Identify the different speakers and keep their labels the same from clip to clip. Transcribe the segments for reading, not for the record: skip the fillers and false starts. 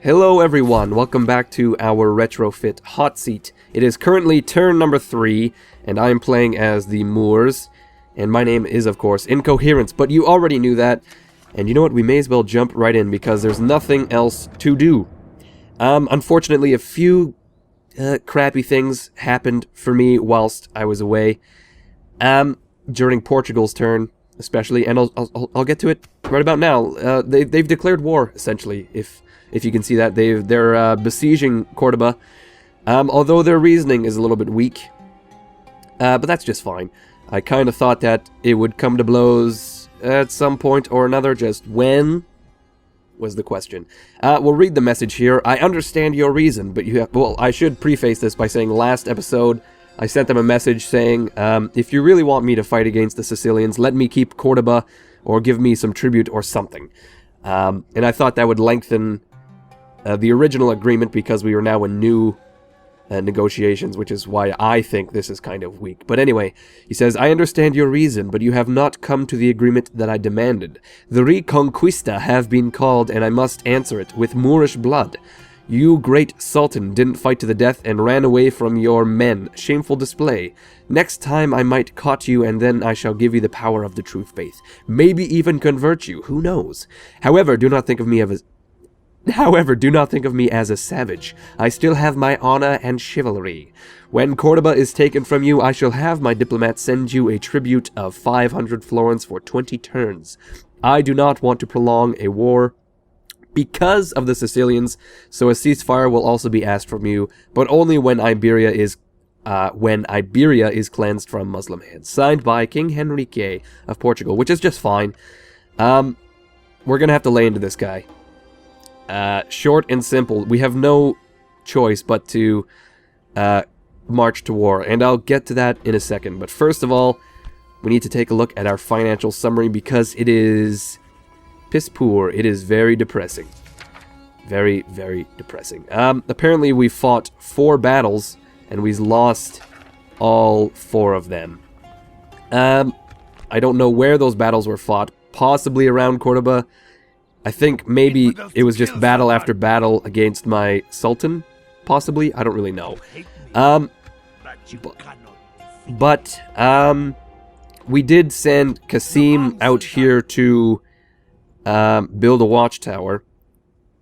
Speaker 1: Hello everyone, welcome back to our Retrofit Hotseat. It is currently turn number 3, and I am playing as the Moors, and my name is of course Incoherence, but you already knew that, and you know what, we may as well jump right in because there's nothing else to do. Unfortunately, a few crappy things happened for me whilst I was away, during Portugal's turn especially, and I'll get to it right about now. They've declared war, essentially, if you can see that. They're besieging Cordoba, although their reasoning is a little bit weak. But that's just fine. I kind of thought that it would come to blows at some point or another, just when was the question. We'll read the message here. I understand your reason, but you have... Well, I should preface this by saying last episode I sent them a message saying, if you really want me to fight against the Sicilians, let me keep Cordoba or give me some tribute or something. And I thought that would lengthen the original agreement because we are now in new negotiations, which is why I think this is kind of weak. But anyway, he says, I understand your reason, but you have not come to the agreement that I demanded. The Reconquista have been called, and I must answer it with Moorish blood. You, great Sultan, didn't fight to the death and ran away from your men. Shameful display. Next time I might caught you, and then I shall give you the power of the true faith. Maybe even convert you, who knows? However, do not think of me as a savage. I still have my honor and chivalry. When Cordoba is taken from you, I shall have my diplomat send you a tribute of 500 florins for 20 turns. I do not want to prolong a war because of the Sicilians, so a ceasefire will also be asked from you, but only when Iberia is cleansed from Muslim hands. Signed by King Henrique of Portugal, which is just fine. We're gonna have to lay into this guy. Short and simple. We have no choice but to march to war, and I'll get to that in a second. But first of all, we need to take a look at our financial summary because it is piss poor. It is very depressing. Very, very depressing. Apparently we fought 4 battles, and we've lost all 4 of them. I don't know where those battles were fought. Possibly around Cordoba. I think maybe it was just battle after battle against my Sultan, possibly. I don't really know. But we did send Qasim out here to build a watchtower,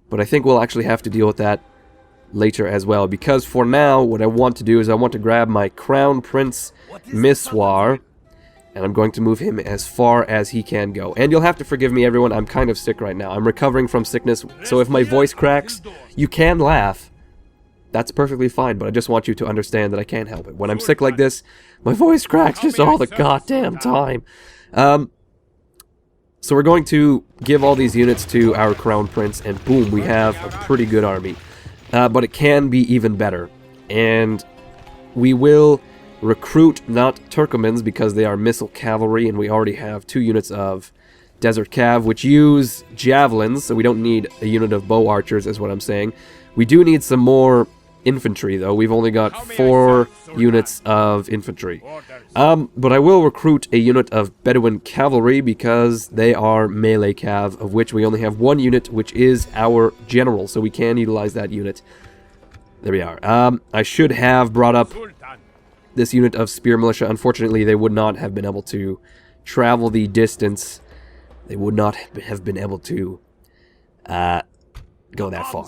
Speaker 1: but I think we'll actually have to deal with that later as well, because for now, what I want to do is I want to grab my Crown Prince Miswar, and I'm going to move him as far as he can go. And you'll have to forgive me, everyone, I'm kind of sick right now. I'm recovering from sickness, so if my voice cracks, you can laugh. That's perfectly fine, but I just want you to understand that I can't help it. When I'm sick like this, my voice cracks just all the goddamn time. So we're going to give all these units to our Crown Prince, and boom, we have a pretty good army. But it can be even better. And we will recruit not Turkomans because they are missile cavalry, and we already have 2 units of Desert Cav, which use javelins, so we don't need a unit of bow archers, is what I'm saying. We do need some more infantry, though. We've only got 4 units of infantry. But I will recruit a unit of Bedouin cavalry because they are melee cav, of which we only have 1 unit, which is our general, so we can utilize that unit. There we are. I should have brought up this unit of spear militia. Unfortunately, they would not have been able to travel the distance. They would not have been able to go that far.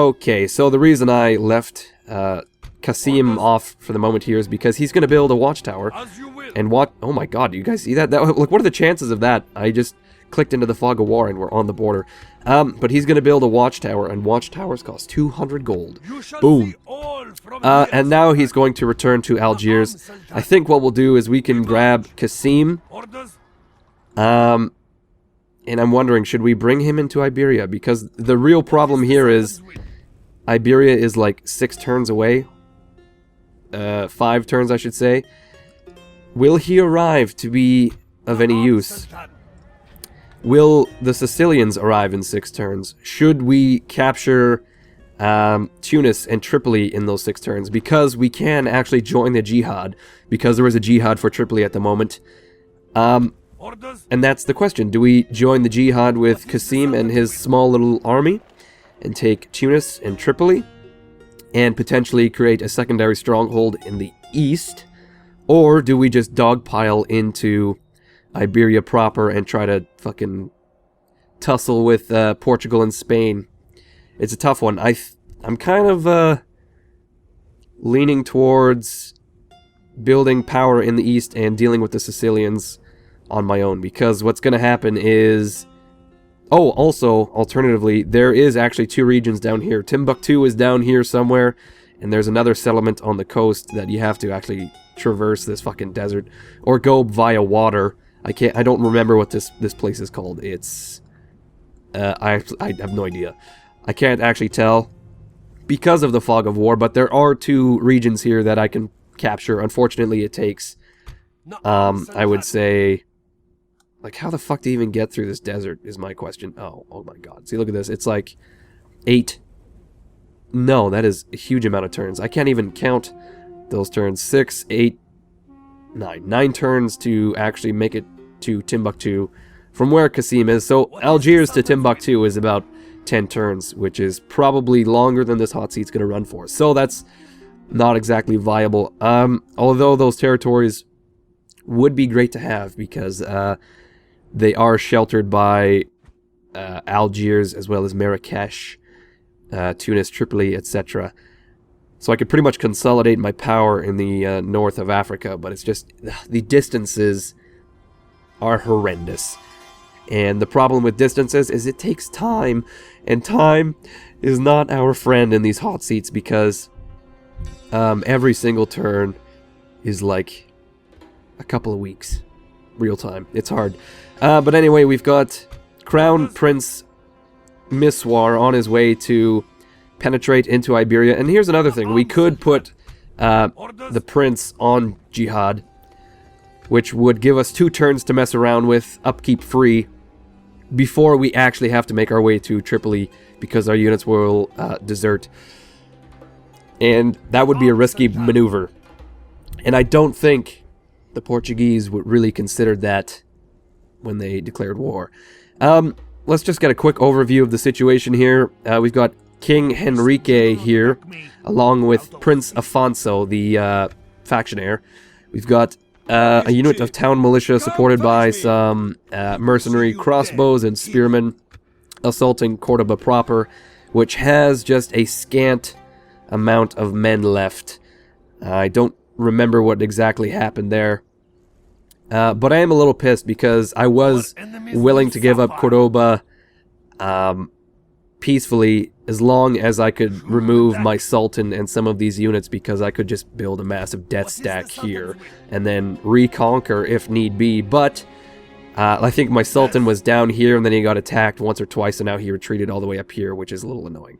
Speaker 1: Okay, so the reason I left Qasim off for the moment here is because he's going to build a watchtower. And what? Oh my god, do you guys see that? Look, what are the chances of that? I just clicked into the fog of war and we're on the border. But he's going to build a watchtower, and watchtowers cost 200 gold. Boom. And now he's going to return to Algiers. I think what we'll do is we can grab Qasim. And I'm wondering, should we bring him into Iberia? Because the real problem here is Iberia is like 6 turns away. 5 turns, I should say. Will he arrive to be of any use? Will the Sicilians arrive in 6 turns? Should we capture Tunis and Tripoli in those 6 turns? Because we can actually join the jihad, because there is a jihad for Tripoli at the moment. And that's the question. Do we join the jihad with Qasim and his small little army? and take Tunis and Tripoli, and potentially create a secondary stronghold in the east? Or do we just dogpile into Iberia proper and try to fucking tussle with Portugal and Spain? It's a tough one. I'm kind of leaning towards building power in the east and dealing with the Sicilians on my own, because what's going to happen is... Oh, also, alternatively, there is actually 2 regions down here. Timbuktu is down here somewhere, and there's another settlement on the coast that you have to actually traverse this fucking desert, or go via water. I don't remember what this place is called. It's... I have no idea. I can't actually tell because of the fog of war, but there are 2 regions here that I can capture. Unfortunately, it takes, I would say... Like, how the fuck do you even get through this desert is my question. Oh my god. See, look at this. It's like 8. No, that is a huge amount of turns. I can't even count those turns. 6, 8, 9. 9 turns to actually make it to Timbuktu from where Qasim is. So Algiers to Timbuktu is about 10 turns, which is probably longer than this hot seat's going to run for. So that's not exactly viable. Although those territories would be great to have, because they are sheltered by Algiers as well as Marrakesh, Tunis, Tripoli, etc. So I could pretty much consolidate my power in the north of Africa, but it's just the distances are horrendous. And the problem with distances is it takes time, and time is not our friend in these hot seats, because every single turn is like a couple of weeks. Real time. It's hard. But anyway, we've got Crown Prince Miswar on his way to penetrate into Iberia. And here's another thing. We could put the prince on Jihad, which would give us 2 turns to mess around with, upkeep free, before we actually have to make our way to Tripoli, because our units will desert. And that would be a risky maneuver. And I don't think the Portuguese would really consider that when they declared war. Let's just get a quick overview of the situation here. We've got King Henrique here, along with Prince Afonso, the faction heir. We've got a unit of town militia supported by some mercenary crossbows and spearmen assaulting Cordoba proper, which has just a scant amount of men left. I don't remember what exactly happened there. But I am a little pissed, because I was willing to give up Cordoba peacefully, as long as I could remove my Sultan and some of these units, because I could just build a massive death stack here and then reconquer if need be. But I think my Sultan was down here, and then he got attacked once or twice, and now he retreated all the way up here, which is a little annoying.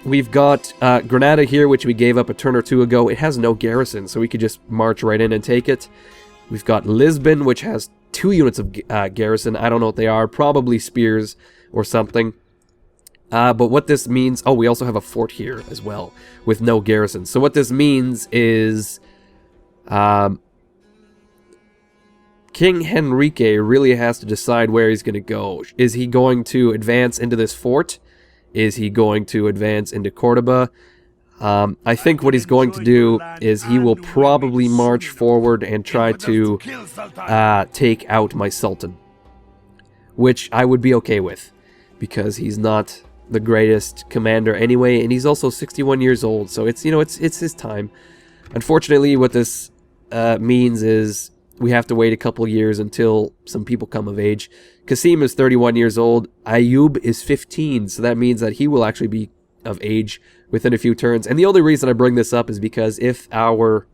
Speaker 1: We've got Granada here, which we gave up a turn or 2 ago. It has no garrison, so we could just march right in and take it. We've got Lisbon, which has 2 units of garrison. I don't know what they are. Probably spears or something. But what this means... Oh, we also have a fort here as well, with no garrison. So what this means is... King Henrique really has to decide where he's going to go. Is he going to advance into this fort? Is he going to advance into Cordoba? I think what he's going to do is he will probably march forward and try to take out my Sultan, which I would be okay with, because he's not the greatest commander anyway, and he's also 61 years old, so it's, you know, it's his time. Unfortunately, what this means is we have to wait a couple years until some people come of age. Qasim is 31 years old, Ayub is 15, so that means that he will actually be of age within a few turns. And the only reason I bring this up is because if all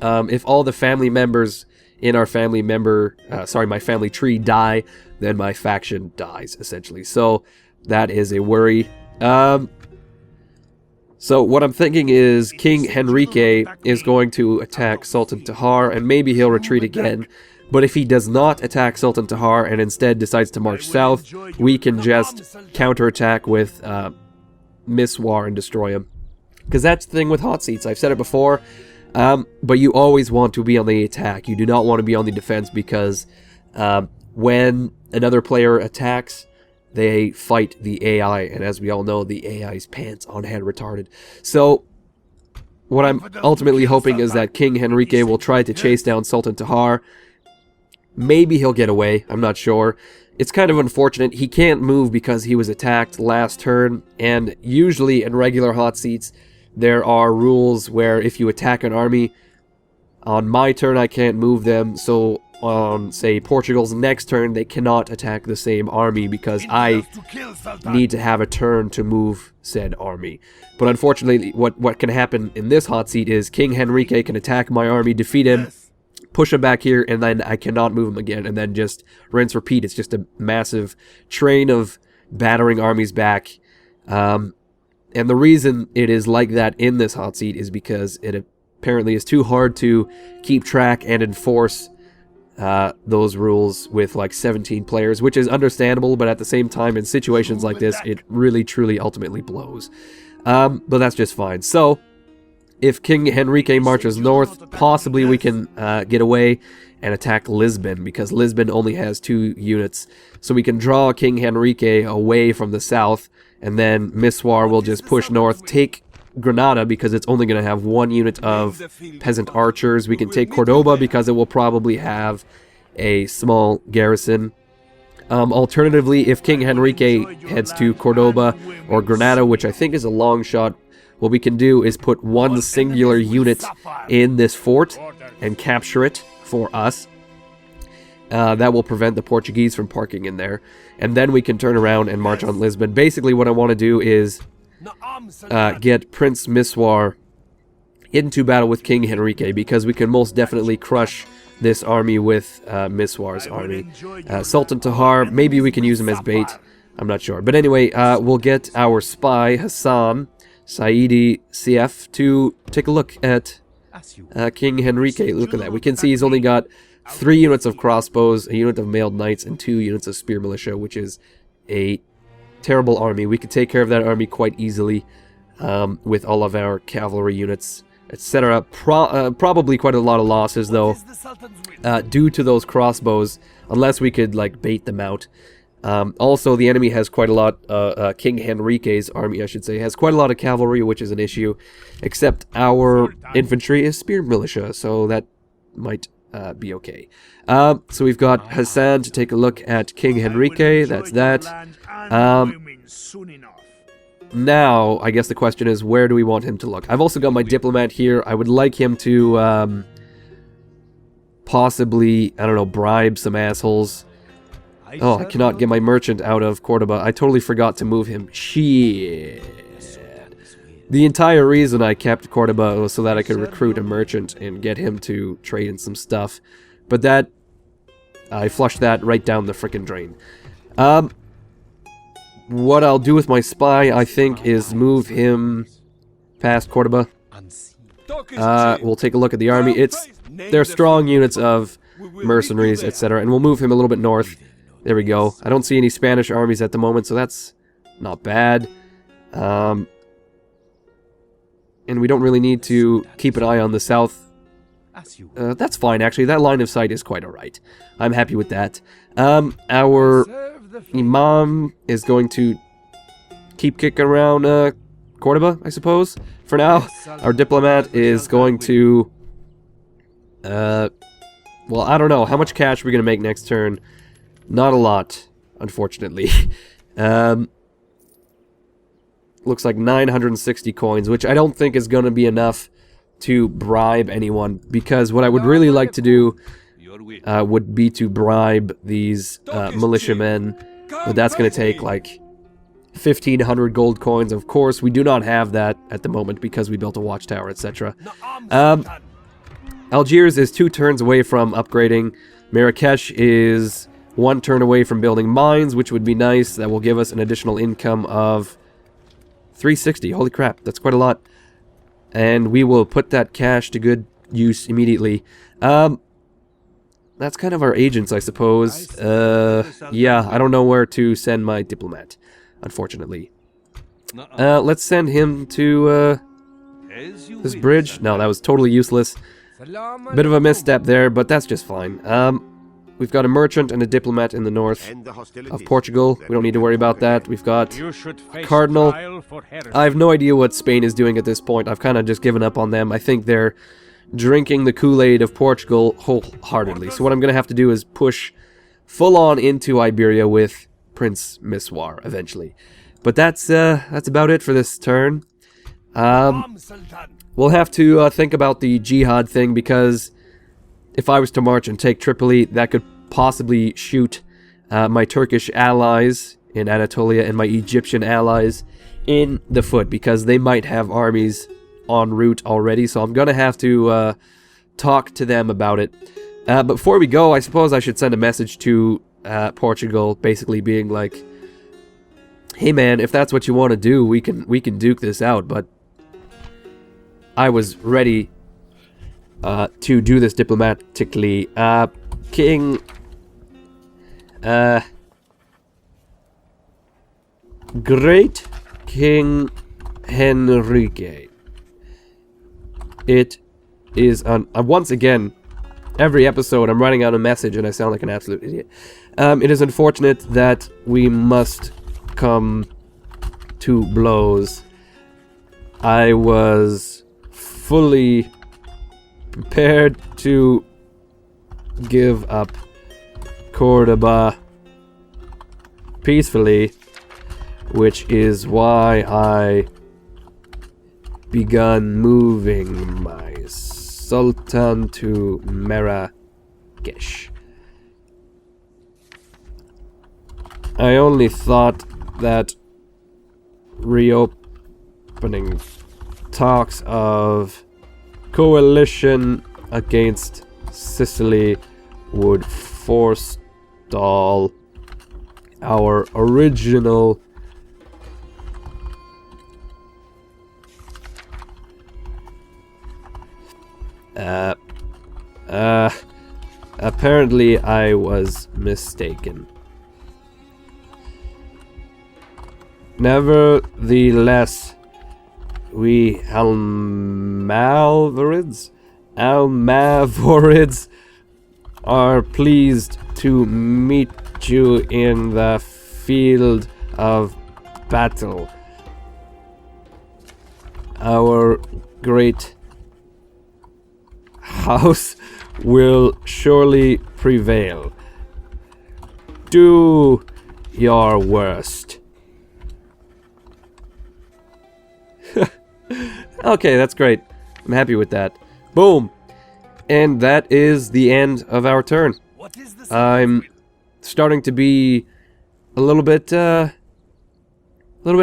Speaker 1: the family members in our my family tree die, then my faction dies, essentially. So that is a worry. So what I'm thinking is King Henrique is going to attack Sultan Tahar, and maybe he'll retreat again. But if he does not attack Sultan Tahar and instead decides to march south, we can just counterattack with Miswar and destroy him. Because that's the thing with hot seats. I've said it before, but you always want to be on the attack. You do not want to be on the defense, because when another player attacks, they fight the AI, and as we all know, the AI's pants on head retarded. So what I'm ultimately hoping is that King Henrique will try to chase down Sultan Tahar. Maybe he'll get away, I'm not sure. It's kind of unfortunate. He can't move because he was attacked last turn, and usually in regular hot seats, there are rules where if you attack an army, on my turn I can't move them, so on, say, Portugal's next turn, they cannot attack the same army because I need to have a turn to move said army. But unfortunately, what can happen in this hot seat is King Henrique can attack my army, defeat him, push him back here, and then I cannot move him again, and then just rinse, repeat. It's just a massive train of battering armies back. And the reason it is like that in this hot seat is because it apparently is too hard to keep track and enforce those rules with like 17 players, which is understandable, but at the same time, in situations like this, it really, truly, ultimately blows. But that's just fine. So, if King Henrique marches north, possibly we can get away and attack Lisbon, because Lisbon only has 2 units. So we can draw King Henrique away from the south, and then Miswar will just push north, take Granada because it's only going to have 1 unit of peasant archers. We can take Cordoba because it will probably have a small garrison. Alternatively, if King Henrique heads to Cordoba or Granada, which I think is a long shot, what we can do is put 1 singular unit in this fort and capture it for us. That will prevent the Portuguese from parking in there. And then we can turn around and march on Lisbon. Basically, what I want to do is get Prince Miswar into battle with King Henrique, because we can most definitely crush this army with Miswar's army. Sultan Tahar, maybe we can use him as bait. I'm not sure. But anyway, we'll get our spy, Hassan Saidi CF, to take a look at King Henrique. Look at that. We can see he's only got 3 units of crossbows, a unit of mailed knights, and 2 units of spear militia, which is a terrible army. We could take care of that army quite easily with all of our cavalry units, etc. Probably quite a lot of losses, though, due to those crossbows, unless we could, like, bait them out. Also, the enemy has quite a lot, King Henrique's army, I should say, has quite a lot of cavalry, which is an issue, except our infantry is spear militia, so that might be okay. So we've got Hassan to take a look at King Henrique, that's that. Now, I guess the question is, where do we want him to look? I've also got my diplomat here. I would like him to possibly, I don't know, bribe some assholes. Oh, I cannot get my merchant out of Cordoba. I totally forgot to move him. Shit. The entire reason I kept Cordoba was so that I could recruit a merchant and get him to trade in some stuff. But that, I flushed that right down the frickin' drain. What I'll do with my spy, I think, is move him past Cordoba. We'll take a look at the army. They're strong units of mercenaries, etc. And we'll move him a little bit north. There we go. I don't see any Spanish armies at the moment, so that's not bad. And we don't really need to keep an eye on the south. That's fine, actually. That line of sight is quite alright. I'm happy with that. Our Imam is going to keep kicking around Cordoba, I suppose, for now. Our diplomat is going to... well, I don't know. How much cash are we going to make next turn? Not a lot, unfortunately. Looks like 960 coins, which I don't think is going to be enough to bribe anyone, because what I would really like to do would be to bribe these militiamen, but that's going to take like 1,500 gold coins. Of course, we do not have that at the moment because we built a watchtower, etc. Algiers is 2 turns away from upgrading. Marrakesh is 1 turn away from building mines, which would be nice. That will give us an additional income of 360. Holy crap, that's quite a lot. And we will put that cash to good use immediately. That's kind of our agents, I suppose. Yeah, I don't know where to send my diplomat, unfortunately. Let's send him to this bridge. No, that was totally useless. Bit of a misstep there, but that's just fine. we've got a merchant and a diplomat in the north of Portugal. We don't need to worry about that. We've got a cardinal. I have no idea what Spain is doing at this point. I've kind of just given up on them. I think they're drinking the Kool-Aid of Portugal wholeheartedly. So what I'm going to have to do is push full on into Iberia with Prince Miswar eventually. But that's about it for this turn. We'll have to think about the jihad thing, because if I was to march and take Tripoli, that could possibly shoot my Turkish allies in Anatolia and my Egyptian allies in the foot, because they might have armies en route already. So I'm gonna have to talk to them about it. But before we go, I suppose I should send a message to Portugal, basically being like, "Hey man, if that's what you want to do, we can duke this out." But I was ready to do this diplomatically. Great King Henrique. It is once again, every episode I'm writing out a message and I sound like an absolute idiot. It is unfortunate that we must come to blows. I was fully prepared to give up Cordoba peacefully, which is why I begun moving my Sultan to Marrakesh. I only thought that reopening talks of coalition against Sicily would forestall our original apparently I was mistaken. Nevertheless, we Almavorids are pleased to meet you in the field of battle. Our great house will surely prevail. Do your worst. Okay, that's great. I'm happy with that. Boom! And that is the end of our turn. I'm starting to be a little bit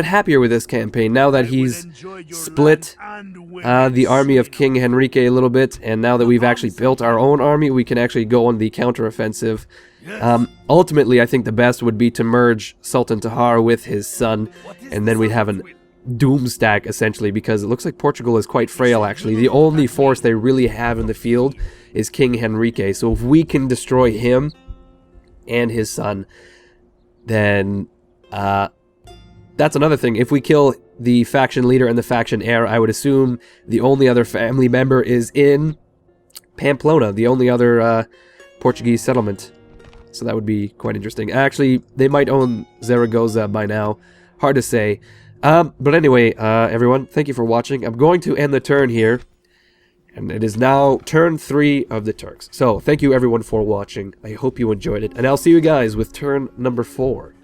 Speaker 1: happier with this campaign now that he's split the army of King Henrique a little bit, and now that we've actually built our own army, we can actually go on the counteroffensive. Ultimately, I think the best would be to merge Sultan Tahar with his son, and then we'd have an doom stack essentially, because it looks like Portugal is quite frail actually. The only force they really have in the field is King Henrique, so if we can destroy him and his son, then that's another thing. If we kill the faction leader and the faction heir, I would assume the only other family member is in Pamplona, the only other Portuguese settlement. So that would be quite interesting. Actually, they might own Zaragoza by now. Hard to say. But anyway, everyone, thank you for watching. I'm going to end the turn here. And it is now turn 3 of the Turks. So, thank you everyone for watching. I hope you enjoyed it. And I'll see you guys with turn number 4.